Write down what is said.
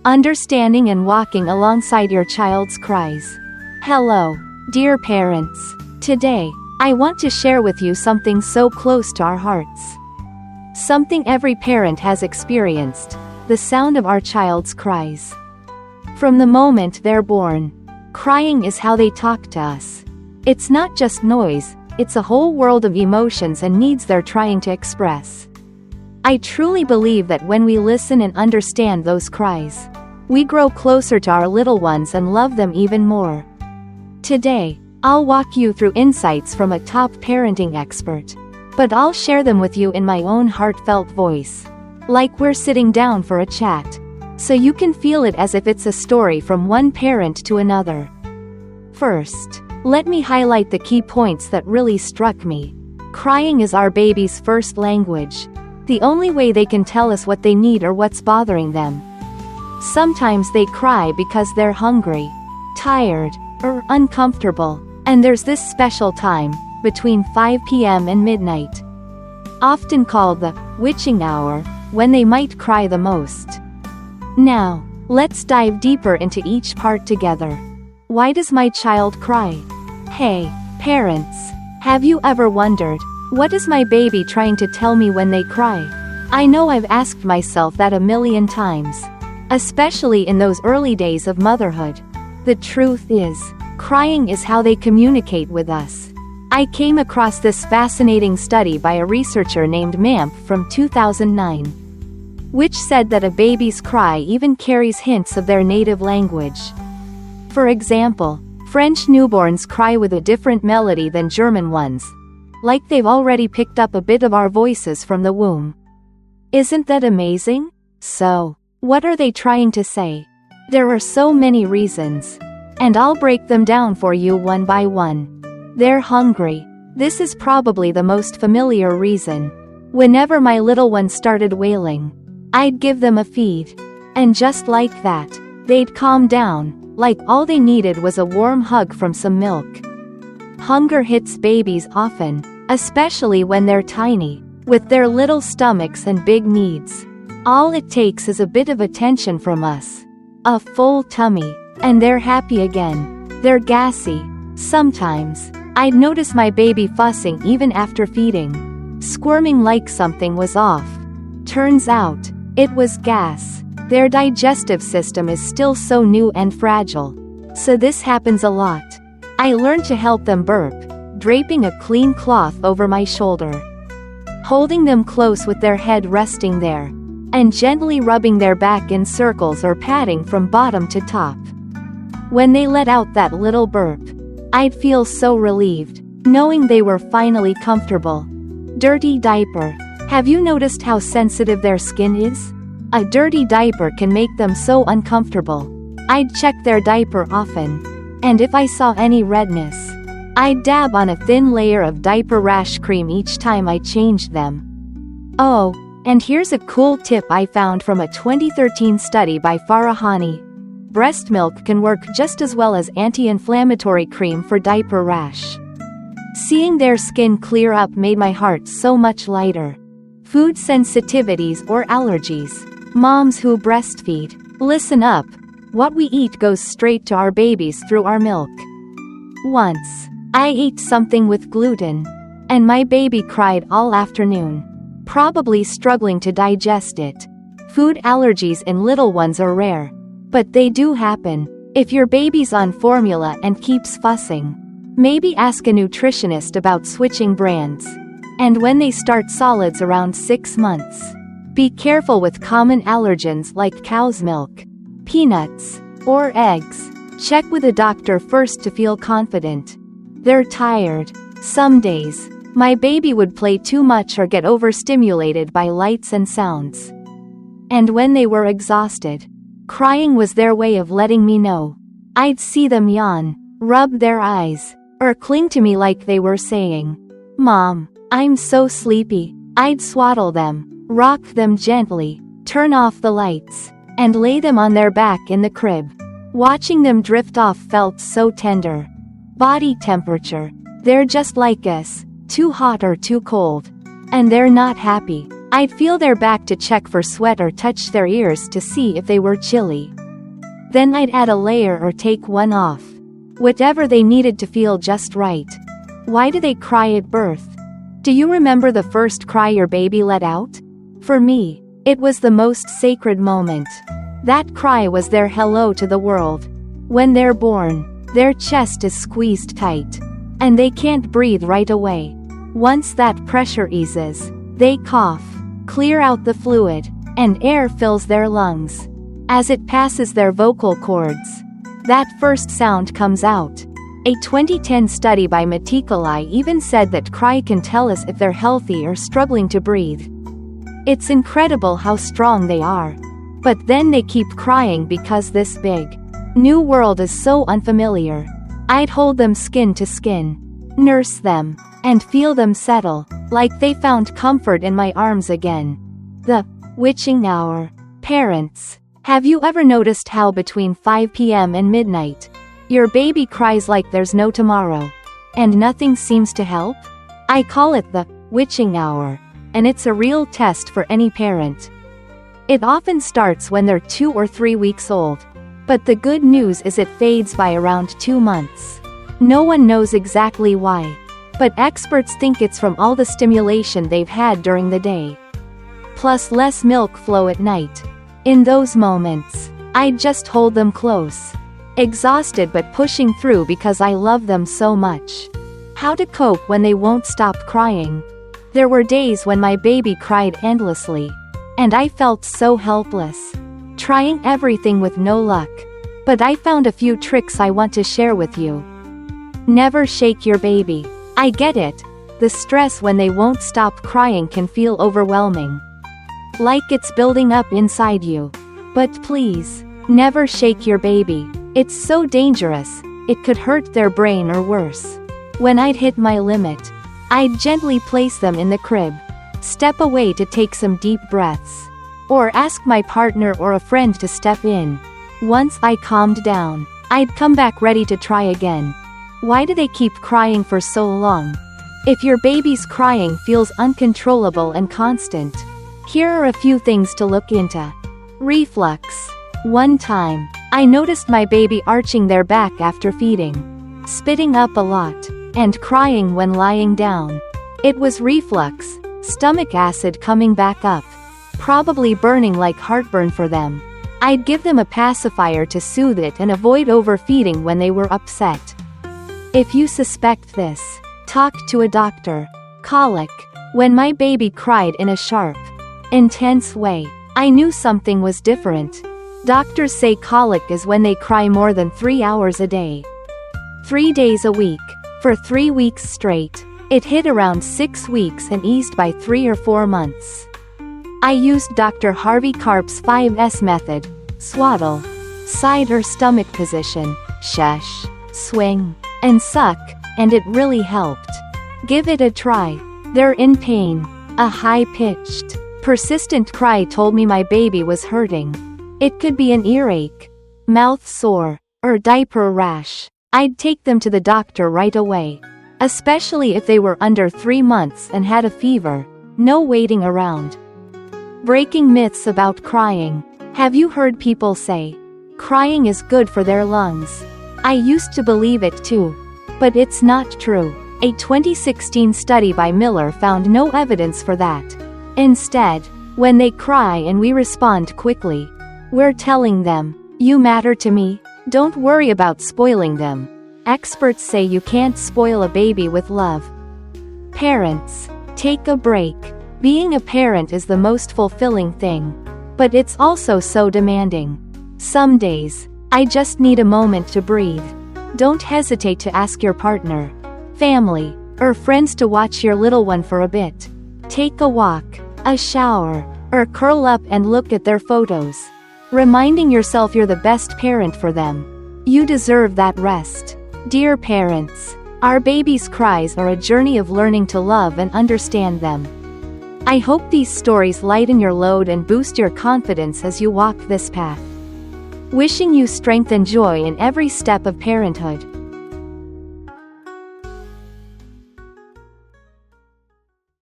understanding and walking alongside your child's cries. Hello, dear parents. Today, I want to share with you something so close to our hearts. Something every parent has experienced: the sound of our child's cries. From the moment they're born, crying is how they talk to us. It's not just noise, it's a whole world of emotions and needs they're trying to express. I truly believe that when we listen and understand those cries, we grow closer to our little ones and love them even more. Today, I'll walk you through insights from a top parenting expert, but I'll share them with you in my own heartfelt voice, like we're sitting down for a chat, so you can feel it as if it's a story from one parent to another. First, let me highlight the key points that really struck me. Crying is our baby's first language, the only way they can tell us what they need or what's bothering them. Sometimes they cry because they're hungry, tired, or uncomfortable, and there's this special time, between 5 p.m. and midnight, often called the witching hour, when they might cry the most. Now, let's dive deeper into each part together. Why does my child cry? Hey, parents, have you ever wondered, what is my baby trying to tell me when they cry? I know I've asked myself that a million times, especially in those early days of motherhood. The truth is, crying is how they communicate with us. I came across this fascinating study by a researcher named Mamp from 2009, which said that a baby's cry even carries hints of their native language. For example, French newborns cry with a different melody than German ones, like they've already picked up a bit of our voices from the womb. Isn't that amazing? So, what are they trying to say? There are so many reasons, and I'll break them down for you one by one. They're hungry. This is probably the most familiar reason. Whenever my little one started wailing, I'd give them a feed. And just like that, they'd calm down, like all they needed was a warm hug from some milk. Hunger hits babies often, especially when they're tiny, with their little stomachs and big needs. All it takes is a bit of attention from us, a full tummy, and they're happy again. They're gassy. Sometimes, I'd notice my baby fussing even after feeding, squirming like something was off. Turns out, it was gas. Their digestive system is still so new and fragile, so this happens a lot. I learned to help them burp, draping a clean cloth over my shoulder, holding them close with their head resting there, and gently rubbing their back in circles or patting from bottom to top. When they let out that little burp, I'd feel so relieved, knowing they were finally comfortable. Dirty diaper. Have you noticed how sensitive their skin is? A dirty diaper can make them so uncomfortable. I'd check their diaper often, and if I saw any redness, I'd dab on a thin layer of diaper rash cream each time I changed them. Oh, and here's a cool tip I found from a 2013 study by Farahani. Breast milk can work just as well as anti-inflammatory cream for diaper rash. Seeing their skin clear up made my heart so much lighter. Food sensitivities or allergies. Moms who breastfeed, listen up. What we eat goes straight to our babies through our milk. Once, I ate something with gluten, and my baby cried all afternoon, probably struggling to digest it. Food allergies in little ones are rare, but they do happen. If your baby's on formula and keeps fussing, maybe ask a nutritionist about switching brands. And when they start solids around 6 months, be careful with common allergens like cow's milk, peanuts, or eggs. Check with a doctor first to feel confident. They're tired. Some days, my baby would play too much or get overstimulated by lights and sounds. And when they were exhausted, crying was their way of letting me know. I'd see them yawn, rub their eyes, or cling to me like they were saying, "Mom, I'm so sleepy." I'd swaddle them, rock them gently, turn off the lights, and lay them on their back in the crib. Watching them drift off felt so tender. Body temperature. They're just like us, too hot or too cold. And they're not happy. I'd feel their back to check for sweat or touch their ears to see if they were chilly. Then I'd add a layer or take one off. Whatever they needed to feel just right. Why do they cry at birth? Do you remember the first cry your baby let out? For me, it was the most sacred moment. That cry was their hello to the world. When they're born, their chest is squeezed tight. And they can't breathe right away. Once that pressure eases, they cough, clear out the fluid, and air fills their lungs. As it passes their vocal cords, that first sound comes out. A 2010 study by Metikali even said that cry can tell us if they're healthy or struggling to breathe. It's incredible how strong they are. But then they keep crying because this big new world is so unfamiliar. I'd hold them skin to skin, nurse them, and feel them settle, like they found comfort in my arms again. The witching hour. Parents, have you ever noticed how between 5 p.m. and midnight, your baby cries like there's no tomorrow, and nothing seems to help? I call it the witching hour, and it's a real test for any parent. It often starts when they're 2 or 3 weeks old, but the good news is it fades by around 2 months. No one knows exactly why, but experts think it's from all the stimulation they've had during the day, plus less milk flow at night. In those moments, I'd just hold them close, exhausted but pushing through because I love them so much. How to cope when they won't stop crying. There were days when my baby cried endlessly, and I felt so helpless, trying everything with no luck. But I found a few tricks I want to share with you. Never shake your baby. I get it. The stress when they won't stop crying can feel overwhelming, like it's building up inside you. But please, never shake your baby. It's so dangerous, it could hurt their brain or worse. When I'd hit my limit, I'd gently place them in the crib, step away to take some deep breaths, or ask my partner or a friend to step in. Once I calmed down, I'd come back ready to try again. Why do they keep crying for so long? If your baby's crying feels uncontrollable and constant, here are a few things to look into. Reflux. One time, I noticed my baby arching their back after feeding, spitting up a lot, and crying when lying down. It was reflux, stomach acid coming back up, probably burning like heartburn for them. I'd give them a pacifier to soothe it and avoid overfeeding when they were upset. If you suspect this, talk to a doctor. Colic. When my baby cried in a sharp, intense way, I knew something was different. Doctors say colic is when they cry more than 3 hours a day, 3 days a week, for 3 weeks straight. It hit around 6 weeks and eased by 3 or 4 months. I used Dr. Harvey Karp's 5S method: swaddle, side or stomach position, shush, swing, and suck, and it really helped. Give it a try. They're in pain. A high-pitched, persistent cry told me my baby was hurting. It could be an earache, mouth sore, or diaper rash. I'd take them to the doctor right away, especially if they were under 3 months and had a fever. No waiting around. Breaking myths about crying. Have you heard people say, crying is good for their lungs? I used to believe it too. But it's not true. A 2016 study by Miller found no evidence for that. Instead, when they cry and we respond quickly, we're telling them, you matter to me, don't worry about spoiling them. Experts say you can't spoil a baby with love. Parents, take a break. Being a parent is the most fulfilling thing, but it's also so demanding. Some days, I just need a moment to breathe. Don't hesitate to ask your partner, family, or friends to watch your little one for a bit. Take a walk, a shower, or curl up and look at their photos, reminding yourself you're the best parent for them. You deserve that rest. Dear parents, our babies' cries are a journey of learning to love and understand them. I hope these stories lighten your load and boost your confidence as you walk this path. Wishing you strength and joy in every step of parenthood.